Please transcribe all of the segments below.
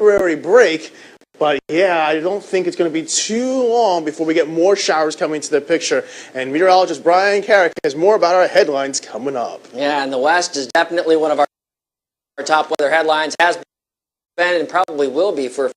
temporary break. But yeah, I don't think it's going to be too long before we get more showers coming into the picture. And meteorologist Brian Carrick has more about our headlines coming up. Yeah, and the West is definitely one of our top weather headlines. Has been and probably will be for a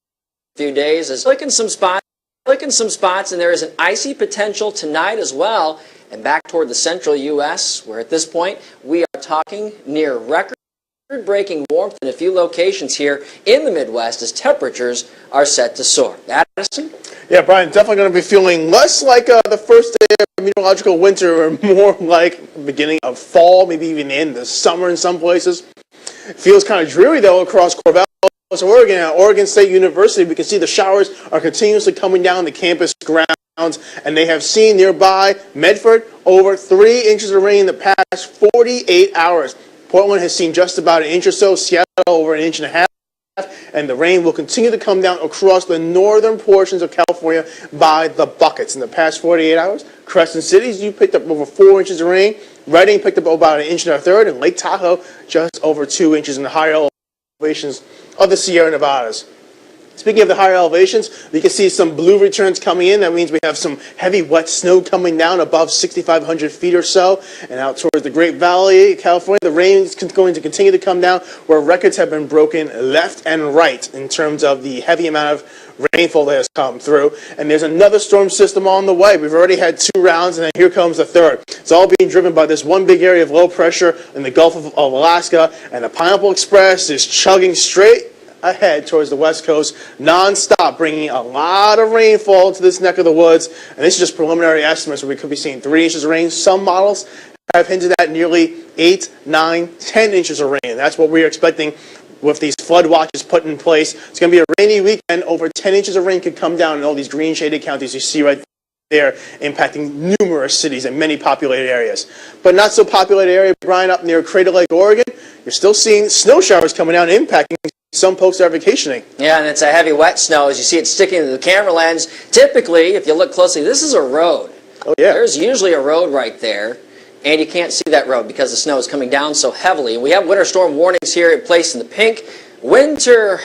few days. Is clicking some spots, and there is an icy potential tonight as well. And back toward the central U.S., where at this point we are talking near record-breaking warmth in a few locations here in the Midwest as temperatures are set to soar. Addison? Yeah, Brian, definitely going to be feeling less like the first day of meteorological winter or more like the beginning of fall, maybe even in the summer in some places. It feels kind of dreary, though, across Corvallis, Oregon. At Oregon State University, we can see the showers are continuously coming down the campus grounds, and they have seen nearby Medford over 3 inches of rain in the past 48 hours. Portland has seen just about an inch or so, Seattle over an inch and a half, and the rain will continue to come down across the northern portions of California by the buckets. In the past 48 hours, Crescent Cities, you picked up over 4 inches of rain. Redding picked up about an inch and a third, and Lake Tahoe just over 2 inches in the higher elevations of the Sierra Nevadas. Speaking of the higher elevations, we can see some blue returns coming in. That means we have some heavy wet snow coming down above 6,500 feet or so. And out towards the Great Valley, California, the rain is going to continue to come down where records have been broken left and right in terms of the heavy amount of rainfall that has come through. And there's another storm system on the way. We've already had 2 rounds, and then here comes the third. It's all being driven by this one big area of low pressure in the Gulf of Alaska. And the Pineapple Express is chugging straight ahead towards the west coast non-stop, bringing a lot of rainfall to this neck of the woods. And this is just preliminary estimates where we could be seeing 3 inches of rain. Some models have hinted at nearly 8, 9, 10 inches of rain. And that's what we're expecting with these flood watches put in place. It's going to be a rainy weekend. Over 10 inches of rain could come down in all these green shaded counties you see right there, impacting numerous cities and many populated areas. But not so populated area, Brian, up near Crater Lake, Oregon, you're still seeing snow showers coming down, impacting some folks are vacationing. Yeah, and it's a heavy wet snow as you see it sticking to the camera lens. Typically, if you look closely, this is a road. Oh, yeah. There's usually a road right there, and you can't see that road because the snow is coming down so heavily. And we have winter storm warnings here in place in the pink. Winter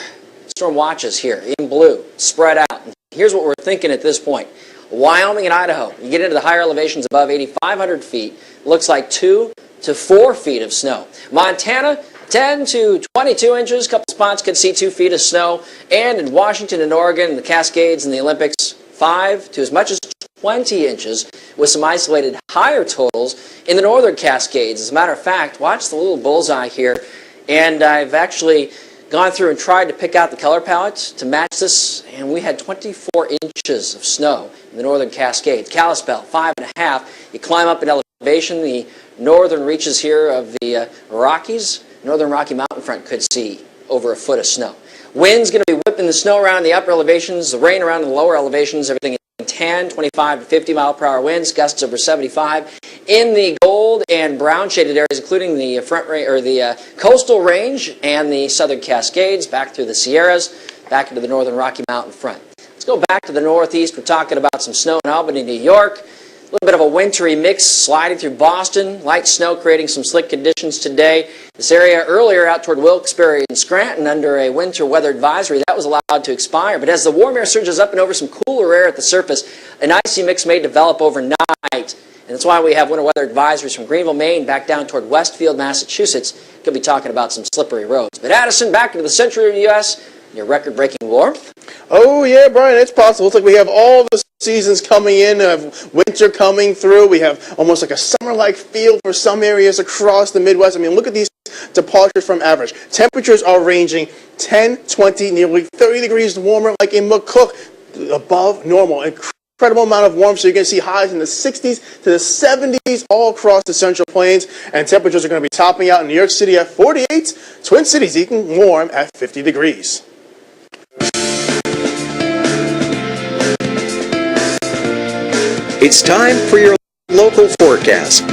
storm watches here in blue, spread out. And here's what we're thinking at this point. Wyoming and Idaho, you get into the higher elevations above 8,500 feet, looks like 2 to 4 feet of snow. Montana, 10 to 22 inches, a couple spots could see 2 feet of snow. And in Washington and Oregon, the Cascades and the Olympics, 5 to as much as 20 inches with some isolated higher totals in the northern Cascades. As a matter of fact, watch the little bullseye here. And I've actually gone through and tried to pick out the color palettes to match this, and we had 24 inches of snow in the northern Cascades. Kalispell, 5.5. You climb up in elevation, the northern reaches here of the Rockies, northern Rocky Mountain front could see over a foot of snow. Wind's going to be whipping the snow around the upper elevations, the rain around the lower elevations, everything in 10, 25 to 50 mile per hour winds, gusts over 75. In the gold and brown shaded areas, including the coastal range and the southern Cascades, back through the Sierras, back into the northern Rocky Mountain front. Let's go back to the northeast. We're talking about some snow in Albany, New York. A little bit of a wintry mix sliding through Boston. Light snow creating some slick conditions today. This area earlier out toward Wilkes-Barre and Scranton under a winter weather advisory. That was allowed to expire. But as the warm air surges up and over some cooler air at the surface, an icy mix may develop overnight. And that's why we have winter weather advisories from Greenville, Maine, back down toward Westfield, Massachusetts. Could be talking about some slippery roads. But Addison, back into the central U.S., near record-breaking warmth. Oh, yeah, Brian, it's possible. It's like we have all the seasons coming in, winter coming through. We have almost like a summer-like feel for some areas across the Midwest. I mean, look at these departures from average. Temperatures are ranging 10, 20, nearly 30 degrees warmer, like in McCook, above normal. Incredible amount of warmth, so you're going to see highs in the 60s to the 70s all across the Central Plains, and temperatures are going to be topping out in New York City at 48, Twin Cities eking warm at 50 degrees. It's time for your local forecast.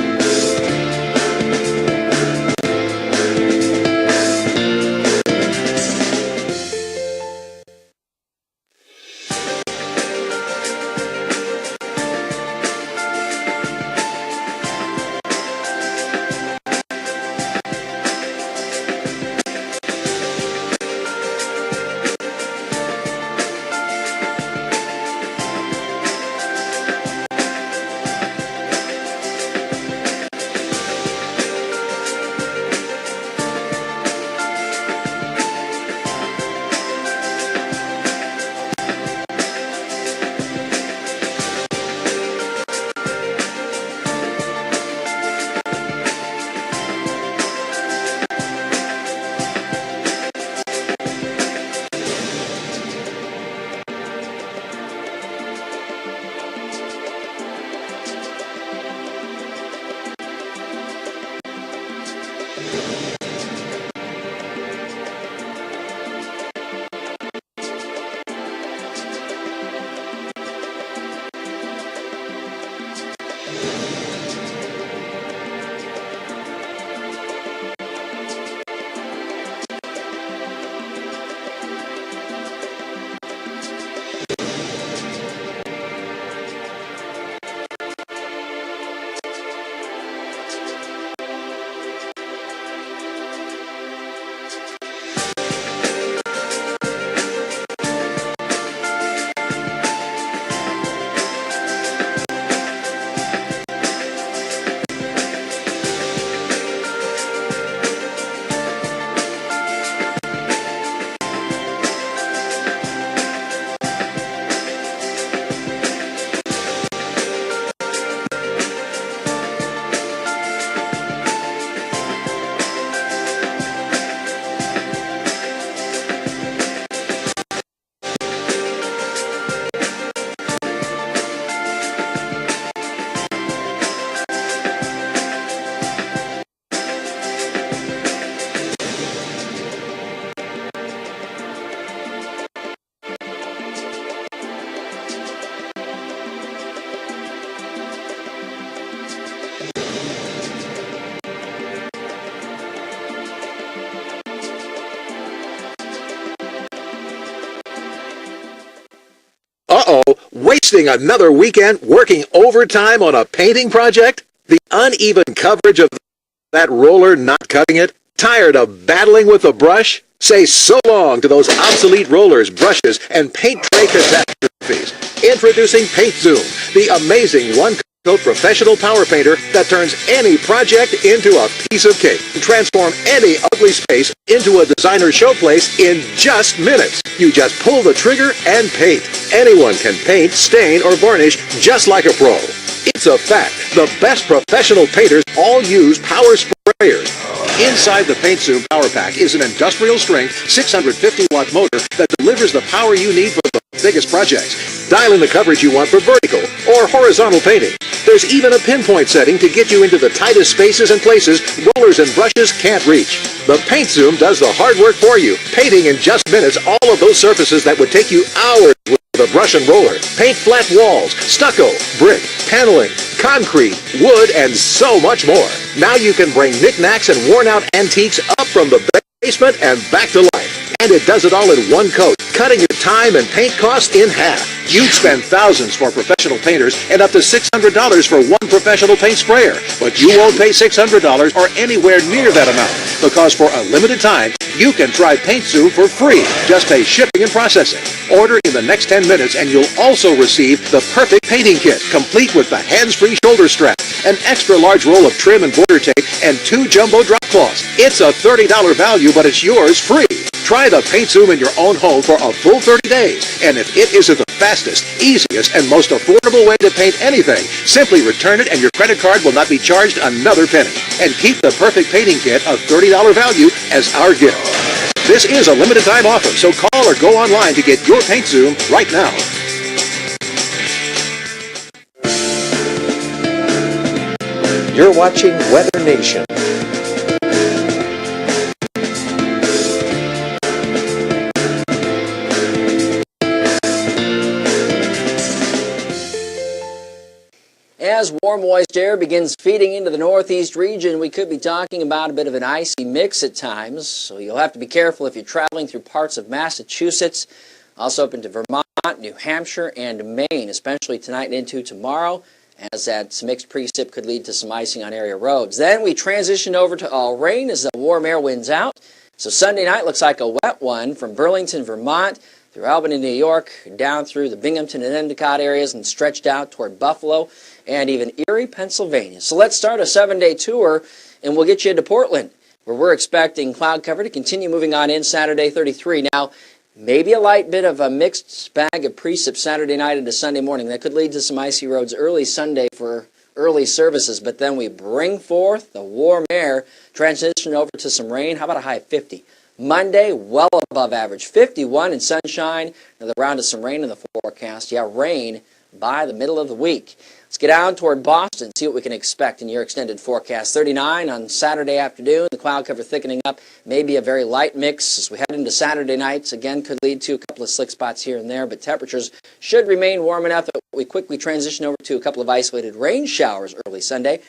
Wasting another weekend working overtime on a painting project? The uneven coverage of that roller not cutting it? Tired of battling with the brush? Say so long to those obsolete rollers, brushes, and paint tray catastrophes. Introducing Paint Zoom, the amazing one-coat professional power painter that turns any project into a piece of cake. Transform any ugly space into a designer showplace in just minutes. You just pull the trigger and paint. Anyone can paint, stain, or varnish just like a pro. It's a fact. The best professional painters all use power sprayers. Inside the Paint Zoom Power Pack is an industrial-strength 650-watt motor that delivers the power you need for the biggest projects. Dial in the coverage you want for vertical or horizontal painting. There's even a pinpoint setting to get you into the tightest spaces and places rollers and brushes can't reach. The Paint Zoom does the hard work for you, painting in just minutes all of those surfaces that would take you hours with a brush and roller. Paint flat walls, stucco, brick, paneling, concrete, wood, and so much more. Now you can bring knickknacks and worn-out antiques up from the basement and back to life. And it does it all in one coat, cutting your time and paint costs in half. You'd spend thousands for professional painters and up to $600 for one professional paint sprayer. But you won't pay $600 or anywhere near that amount, because for a limited time, you can try Paint Zoom for free. Just pay shipping and processing. Order in the next 10 minutes and you'll also receive the perfect painting kit, complete with the hands-free shoulder strap, an extra large roll of trim and border tape, and 2 jumbo drop cloths. It's a $30 value, but it's yours free. Try the Paint Zoom in your own home for a full 30 days. And if it isn't the fastest, easiest, and most affordable way to paint anything, simply return it and your credit card will not be charged another penny. And keep the perfect painting kit, a $30 value, as our gift. This is a limited time offer, so call or go online to get your Paint Zoom right now. You're watching Weathernation. As warm, moist air begins feeding into the northeast region, we could be talking about a bit of an icy mix at times, so you'll have to be careful if you're traveling through parts of Massachusetts, also up into Vermont, New Hampshire, and Maine, especially tonight and into tomorrow, as that mixed precip could lead to some icing on area roads. Then we transition over to all rain as the warm air wins out. So Sunday night looks like a wet one from Burlington, Vermont, through Albany, New York, down through the Binghamton and Endicott areas and stretched out toward Buffalo and even Erie, Pennsylvania. So let's start a 7-day tour, and we'll get you into Portland, where we're expecting cloud cover to continue moving on in Saturday, 33. Now, maybe a light bit of a mixed bag of precip Saturday night into Sunday morning. That could lead to some icy roads early Sunday for early services, but then we bring forth the warm air, transition over to some rain. How about a high of 50? Monday, well above average, 51 and sunshine. Another round of some rain in the forecast. Yeah, rain by the middle of the week. Let's get down toward Boston, see what we can expect in your extended forecast. 39 on Saturday afternoon, the cloud cover thickening up, maybe a very light mix as we head into Saturday nights. Again, could lead to a couple of slick spots here and there, but temperatures should remain warm enough that we quickly transition over to a couple of isolated rain showers early Sunday.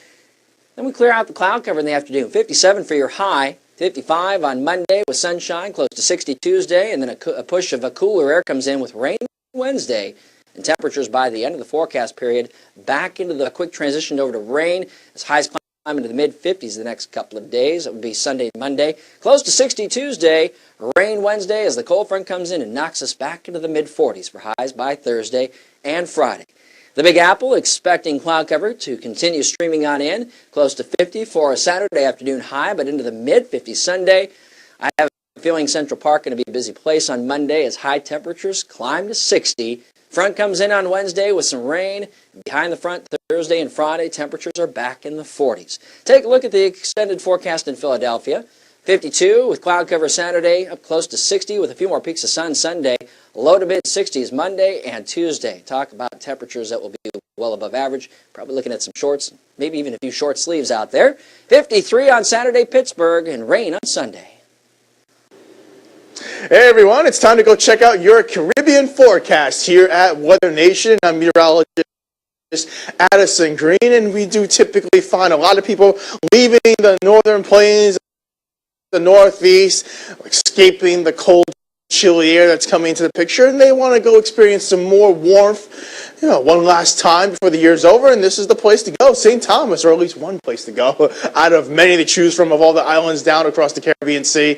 Then we clear out the cloud cover in the afternoon. 57 for your high, 55 on Monday with sunshine, close to 60 Tuesday, and then a push of a cooler air comes in with rain Wednesday. And temperatures by the end of the forecast period back into the quick transition over to rain as highs climb into the mid-50s the next couple of days. It would be Sunday and Monday. Close to 60 Tuesday, rain Wednesday as the cold front comes in and knocks us back into the mid-40s for highs by Thursday and Friday. The Big Apple expecting cloud cover to continue streaming on in. Close to 50 for a Saturday afternoon high, but into the mid-50s Sunday. I have a feeling Central Park going to be a busy place on Monday as high temperatures climb to 60. Front comes in on Wednesday with some rain. Behind the front, Thursday and Friday, temperatures are back in the 40s. Take a look at the extended forecast in Philadelphia. 52 with cloud cover Saturday, up close to 60 with a few more peaks of sun Sunday. Low to mid-60s Monday and Tuesday. Talk about temperatures that will be well above average. Probably looking at some shorts, maybe even a few short sleeves out there. 53 on Saturday, Pittsburgh, and rain on Sunday. Hey everyone, it's time to go check out your Caribbean forecast here at Weather Nation. I'm meteorologist Addison Green, and we do typically find a lot of people leaving the northern plains, the northeast, escaping the cold chilly air that's coming into the picture, and they want to go experience some more warmth, one last time before the year's over, and this is the place to go. St. Thomas, or at least one place to go, out of many to choose from of all the islands down across the Caribbean Sea.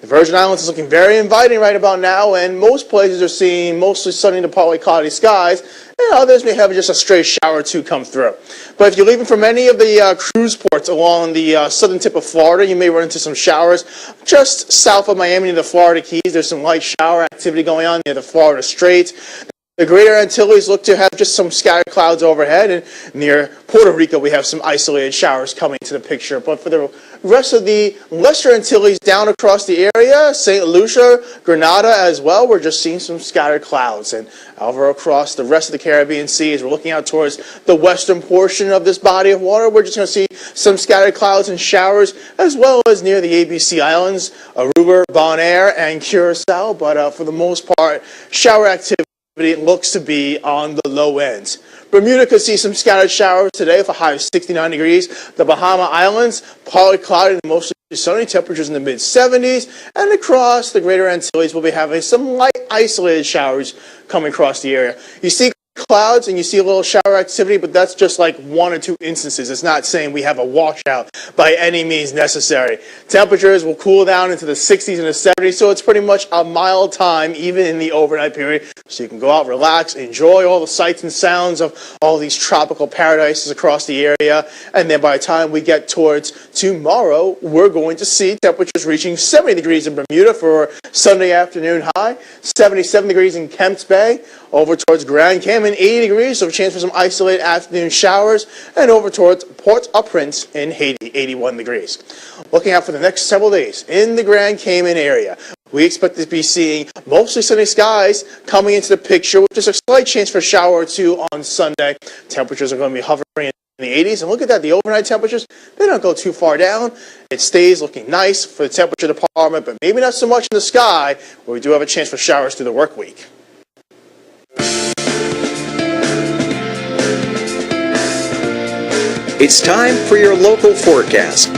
The Virgin Islands is looking very inviting right about now, and most places are seeing mostly sunny to partly cloudy skies, and others may have just a stray shower or two come through. But if you're leaving from any of the cruise ports along the southern tip of Florida, you may run into some showers. Just south of Miami near the Florida Keys, there's some light shower activity going on near the Florida Straits. The Greater Antilles look to have just some scattered clouds overhead, and near Puerto Rico we have some isolated showers coming to the picture. But for the rest of the Lesser Antilles down across the area, St. Lucia, Grenada as well, we're just seeing some scattered clouds. And over across the rest of the Caribbean Sea, as we're looking out towards the western portion of this body of water, we're just going to see some scattered clouds and showers, as well as near the ABC Islands, Aruba, Bonaire, and Curacao. But for the most part, shower activity looks to be on the low end. Bermuda could see some scattered showers today with a high of 69 degrees. The Bahama Islands, partly cloudy and mostly sunny, temperatures in the mid-70s. And across the Greater Antilles, we'll be having some light isolated showers coming across the area. You see clouds and you see a little shower activity, but that's just like one or two instances. It's not saying we have a washout by any means necessary. Temperatures will cool down into the 60s and the 70s, so it's pretty much a mild time even in the overnight period. So you can go out, relax, enjoy all the sights and sounds of all these tropical paradises across the area. And then by the time we get towards tomorrow, we're going to see temperatures reaching 70 degrees in Bermuda for Sunday afternoon high, 77 degrees in Kemps Bay, over towards Grand Cayman, 80 degrees, so a chance for some isolated afternoon showers, and over towards Port-au-Prince in Haiti, 81 degrees. Looking out for the next several days in the Grand Cayman area, we expect to be seeing mostly sunny skies coming into the picture with just a slight chance for a shower or two on Sunday. Temperatures are going to be hovering in the 80s, and look at that, the overnight temperatures, they don't go too far down. It stays looking nice for the temperature department, but maybe not so much in the sky, where we do have a chance for showers through the work week. It's time for your local forecast.